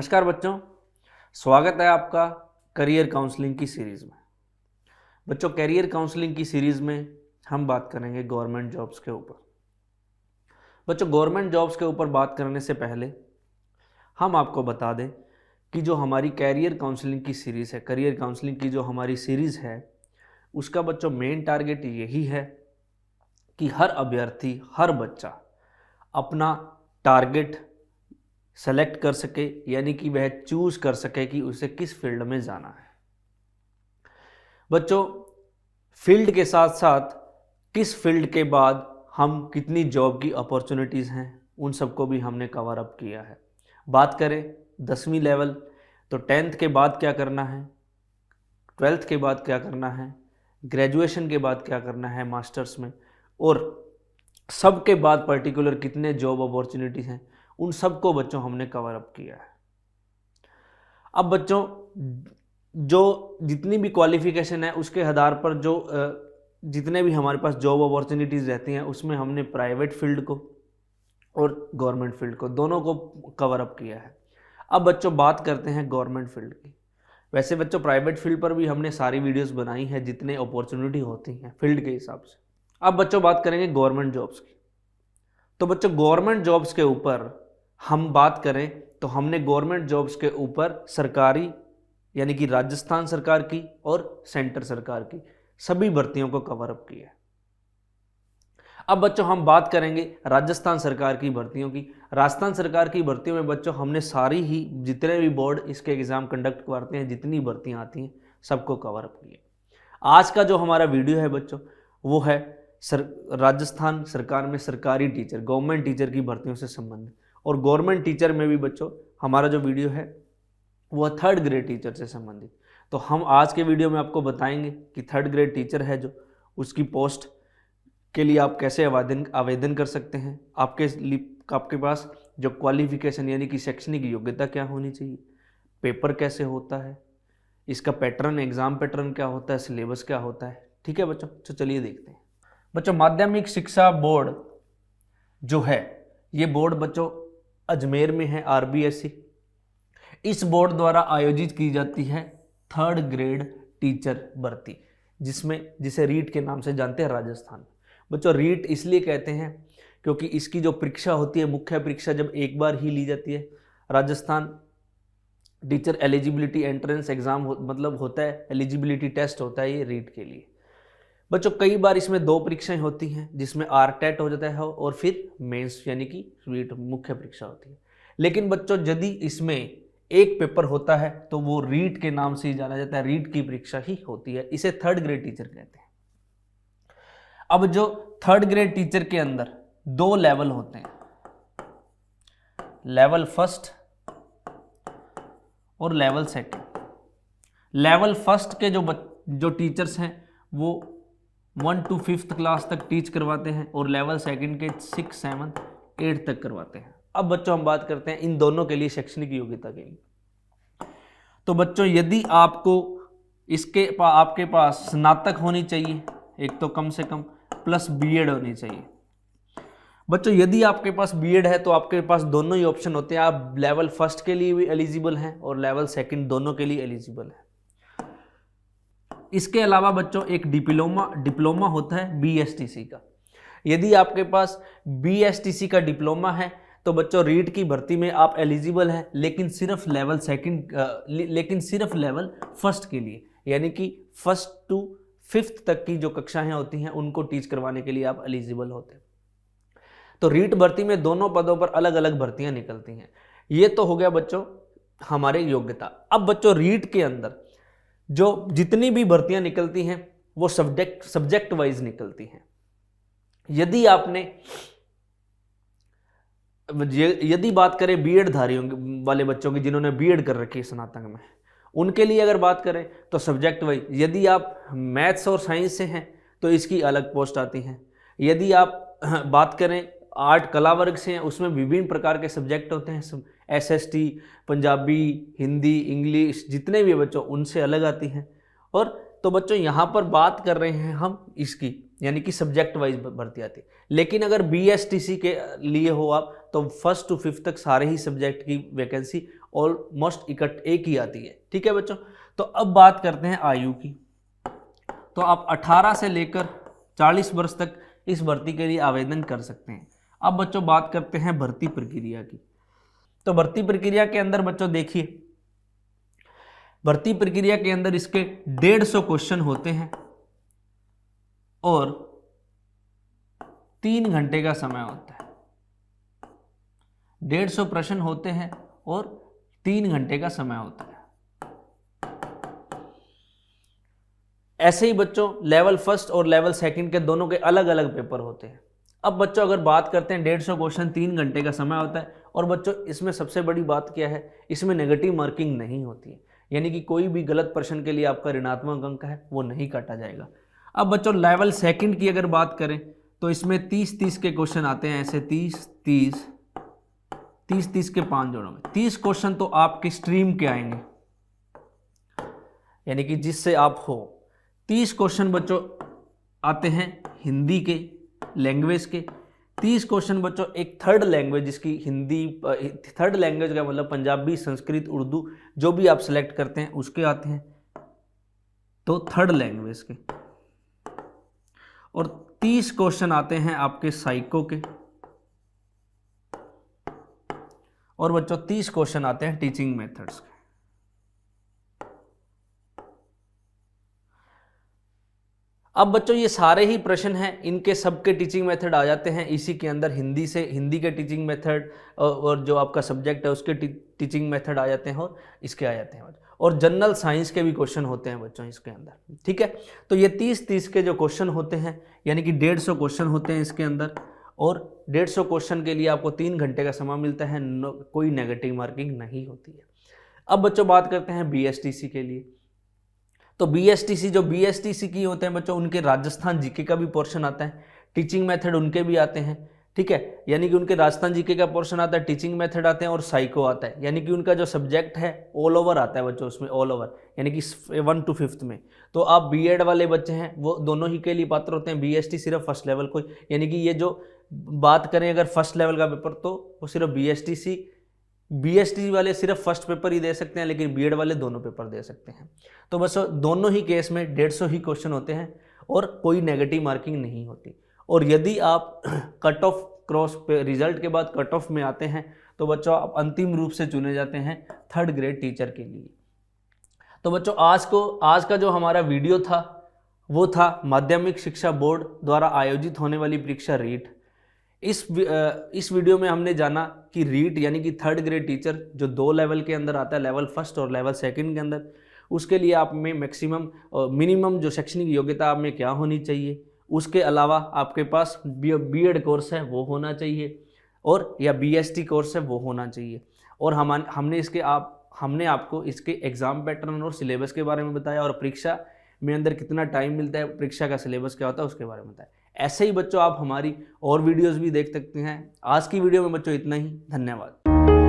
नमस्कार बच्चों, स्वागत है आपका करियर काउंसलिंग की सीरीज़ में। बच्चों, करियर काउंसलिंग की सीरीज़ में हम बात करेंगे गवर्नमेंट जॉब्स के ऊपर। बच्चों, गवर्नमेंट जॉब्स के ऊपर बात करने से पहले हम आपको बता दें कि जो हमारी करियर काउंसलिंग की सीरीज़ है, करियर काउंसलिंग की जो हमारी सीरीज़ है, उसका बच्चों मेन टारगेट यही है कि हर अभ्यर्थी, हर बच्चा अपना टारगेट सेलेक्ट कर सके, यानी कि वह चूज कर सके कि उसे किस फील्ड में जाना है। बच्चों, फील्ड के साथ साथ किस फील्ड के बाद हम कितनी जॉब की अपॉर्चुनिटीज़ हैं, उन सबको भी हमने कवर अप किया है। बात करें 10वीं लेवल, तो 10th के बाद क्या करना है, 12th के बाद क्या करना है, ग्रेजुएशन के बाद क्या करना है मास्टर्स में, और सबके बाद पर्टिकुलर कितने जॉब अपॉर्चुनिटीज़ हैं, उन सबको बच्चों हमने कवर अप किया है। अब बच्चों, जो जितनी भी क्वालिफिकेशन है उसके आधार पर जो जितने भी हमारे पास जॉब अपॉर्चुनिटीज़ रहती हैं, उसमें हमने प्राइवेट फील्ड को और गवर्नमेंट फील्ड को दोनों को कवर अप किया है। अब बच्चों बात करते हैं गवर्नमेंट फील्ड की। वैसे बच्चों प्राइवेट फील्ड पर भी हमने सारी वीडियोस बनाई हैं जितने अपॉर्चुनिटी होती हैं फील्ड के हिसाब से। अब बच्चों बात करेंगे गवर्नमेंट जॉब्स की। तो बच्चों गवर्नमेंट जॉब्स के ऊपर हम बात करें तो हमने गवर्नमेंट जॉब्स के ऊपर सरकारी, यानी कि राजस्थान सरकार की और सेंटर सरकार की सभी भर्तियों को कवर अप किया है। अब बच्चों हम बात करेंगे राजस्थान सरकार की भर्तियों की। राजस्थान सरकार की भर्तियों में बच्चों हमने सारी ही जितने भी बोर्ड इसके एग्जाम कंडक्ट करते हैं, जितनी भर्तियां आती हैं, सबको कवर अप किया। आज का जो हमारा वीडियो है बच्चों, वो है राजस्थान सरकार में सरकारी टीचर, गवर्नमेंट टीचर की भर्तियों से संबंधित। और गवर्नमेंट टीचर में भी बच्चों हमारा जो वीडियो है वो 3rd ग्रेड टीचर से संबंधित। तो हम आज के वीडियो में आपको बताएंगे कि 3rd ग्रेड टीचर है जो, उसकी पोस्ट के लिए आप कैसे आवेदन कर सकते हैं, आपके पास जो क्वालिफिकेशन यानी कि शैक्षणिक योग्यता क्या होनी चाहिए, पेपर कैसे होता है, इसका पैटर्न, एग्जाम पैटर्न क्या होता है, सिलेबस क्या होता है। ठीक है बच्चों, तो चलिए देखते हैं। बच्चों माध्यमिक शिक्षा बोर्ड जो है, ये बोर्ड बच्चों अजमेर में है, RBSE। इस बोर्ड द्वारा आयोजित की जाती है 3rd ग्रेड टीचर भर्ती, जिसे रीट के नाम से जानते हैं राजस्थान। बच्चों रीट इसलिए कहते हैं क्योंकि इसकी जो परीक्षा होती है, मुख्य परीक्षा जब एक बार ही ली जाती है। Rajasthan teacher eligibility entrance exam मतलब होता है, एलिजिबिलिटी टेस्ट होता है ये रीट के लिए। बच्चों कई बार इसमें 2 परीक्षाएं होती हैं, जिसमें RTET हो जाता है और फिर मेंस यानी कि रीट मुख्य परीक्षा होती है। लेकिन बच्चों यदि इसमें एक पेपर होता है तो वो रीट के नाम से ही जाना जाता है, रीट की परीक्षा ही होती है, इसे 3rd ग्रेड टीचर कहते हैं। अब जो 3rd ग्रेड टीचर के अंदर 2 लेवल होते हैं, लेवल 1st और लेवल 2nd। लेवल 1st के जो टीचर्स हैं वो 1 to 5th क्लास तक टीच करवाते हैं और लेवल 2nd के 6, 7, 8 तक करवाते हैं। अब बच्चों हम बात करते हैं इन दोनों के लिए शैक्षणिक योग्यता के लिए। तो बच्चों यदि आपके पास स्नातक होनी चाहिए एक, तो कम से कम प्लस BEd होनी चाहिए। बच्चों यदि आपके पास BEd है तो आपके पास दोनों ही ऑप्शन होते हैं, आप लेवल 1st के लिए भी एलिजिबल हैं और लेवल 2nd दोनों के लिए एलिजिबल है। इसके अलावा बच्चों एक डिप्लोमा होता है BSTC का। यदि आपके पास BSTC का डिप्लोमा है तो बच्चों रीट की भर्ती में आप एलिजिबल हैं, लेकिन सिर्फ लेवल 1st के लिए, यानी कि 1st to 5th तक की जो कक्षाएं होती हैं उनको टीच करवाने के लिए आप एलिजिबल होते हैं। तो रीट भर्ती में दोनों पदों पर अलग अलग भर्तियां निकलती हैं। ये तो हो गया बच्चों हमारे योग्यता। अब बच्चों रीट के अंदर जो जितनी भी भर्तियां निकलती हैं वो सब्जेक्ट वाइज निकलती हैं। यदि बात करें BEd धारियों वाले बच्चों की, जिन्होंने BEd कर रखी है स्नातक में, उनके लिए अगर बात करें तो सब्जेक्ट वाइज, यदि आप मैथ्स और साइंस से हैं तो इसकी अलग पोस्ट आती हैं। यदि आप बात करें आर्ट कला वर्ग से हैं, उसमें विभिन्न प्रकार के सब्जेक्ट होते हैं, SST, पंजाबी, हिंदी, इंग्लिश, जितने भी बच्चों उनसे अलग आती हैं। और तो बच्चों यहाँ पर बात कर रहे हैं हम इसकी, यानी कि सब्जेक्ट वाइज भर्ती आती है। लेकिन अगर BSTC के लिए हो आप तो 1st to 5th तक सारे ही सब्जेक्ट की वैकेंसी ऑलमोस्ट एक ही आती है। ठीक है बच्चों, तो अब बात करते हैं आयु की। तो आप 18 से लेकर 40 वर्ष तक इस भर्ती के लिए आवेदन कर सकते हैं। अब बच्चों बात करते हैं भर्ती प्रक्रिया की। तो भर्ती प्रक्रिया के अंदर बच्चों देखिए, भर्ती प्रक्रिया के अंदर इसके 150 क्वेश्चन होते हैं और 3 घंटे का समय होता है। 150 प्रश्न होते हैं और 3 घंटे का समय होता है। ऐसे ही बच्चों लेवल 1st और लेवल 2nd के दोनों के अलग अलग पेपर होते हैं। अब बच्चों अगर बात करते हैं 150 क्वेश्चन 3 घंटे का समय होता है, और बच्चों इसमें सबसे बड़ी बात क्या है, इसमें नेगेटिव मार्किंग नहीं होती है, यानी कि कोई भी गलत प्रश्न के लिए आपका ऋणात्मक अंक है वो नहीं काटा जाएगा। अब बच्चों लेवल 2nd की अगर बात करें तो इसमें 30-30 के क्वेश्चन आते हैं, ऐसे 30-30 के 5 जोड़ों में 30 क्वेश्चन तो आपके स्ट्रीम के आएंगे, यानी कि जिससे आप हो। 30 क्वेश्चन बच्चों आते हैं हिंदी के लैंग्वेज के, 30 क्वेश्चन बच्चों एक थर्ड लैंग्वेज, जिसकी हिंदी थर्ड लैंग्वेज का मतलब पंजाबी, संस्कृत, उर्दू जो भी आप सेलेक्ट करते हैं उसके आते हैं, तो थर्ड लैंग्वेज के। और 30 क्वेश्चन आते हैं आपके साइको के, और बच्चों 30 क्वेश्चन आते हैं टीचिंग मेथड्स के। अब बच्चों ये सारे ही प्रश्न हैं, इनके सबके टीचिंग मेथड आ जाते हैं इसी के अंदर। हिंदी से हिंदी के टीचिंग मेथड और जो आपका सब्जेक्ट है उसके टीचिंग मेथड आ जाते हैं और इसके आ जाते हैं। और जनरल साइंस के भी क्वेश्चन होते हैं बच्चों इसके अंदर। ठीक है, तो ये 30-30 के जो क्वेश्चन होते हैं, यानी कि 150 क्वेश्चन होते हैं इसके अंदर, और 150 क्वेश्चन के लिए आपको 3 घंटे का समय मिलता है, कोई नेगेटिव मार्किंग नहीं होती है। अब बच्चों बात करते हैं BSTC के लिए। तो BSTC की होते हैं बच्चों, उनके राजस्थान जीके का भी पोर्शन आता है, टीचिंग मेथड उनके भी आते हैं। ठीक है, यानी कि उनके राजस्थान जीके का पोर्शन आता है, टीचिंग मेथड आते हैं और साइको आता है, यानी कि उनका जो सब्जेक्ट है ऑल ओवर आता है बच्चों, उसमें ऑल ओवर, यानी कि 1 to 5th में। तो आप B.Ed वाले बच्चे हैं वो दोनों ही के लिए पात्र होते हैं, BST सिर्फ फर्स्ट लेवल को, यानी कि ये जो बात करें अगर फर्स्ट लेवल का पेपर तो वो सिर्फ BST वाले सिर्फ फर्स्ट पेपर ही दे सकते हैं, लेकिन B.Ed वाले दोनों पेपर दे सकते हैं। तो बस दोनों ही केस में 150 ही क्वेश्चन होते हैं और कोई नेगेटिव मार्किंग नहीं होती। और यदि आप कट ऑफ क्रॉस पे रिजल्ट के बाद कट ऑफ में आते हैं तो बच्चों आप अंतिम रूप से चुने जाते हैं 3rd ग्रेड टीचर के लिए। तो बच्चों आज का जो हमारा वीडियो था वो था माध्यमिक शिक्षा बोर्ड द्वारा आयोजित होने वाली परीक्षा रीट। इस वीडियो में हमने जाना कि रीट यानी कि 3rd ग्रेड टीचर जो 2 लेवल के अंदर आता है, लेवल 1st और लेवल 2nd के अंदर, उसके लिए आप में मैक्सिमम मिनिमम जो शैक्षणिक योग्यता आप में क्या होनी चाहिए, उसके अलावा आपके पास B.Ed कोर्स है वो होना चाहिए, और या BST कोर्स है वो होना चाहिए। और हमने आपको इसके एग्ज़ाम पैटर्न और सिलेबस के बारे में बताया, और परीक्षा में अंदर कितना टाइम मिलता है, परीक्षा का सिलेबस क्या होता है उसके बारे में बताया। ऐसे ही बच्चों आप हमारी और वीडियोस भी देख सकते हैं। आज की वीडियो में बच्चों इतना ही, धन्यवाद।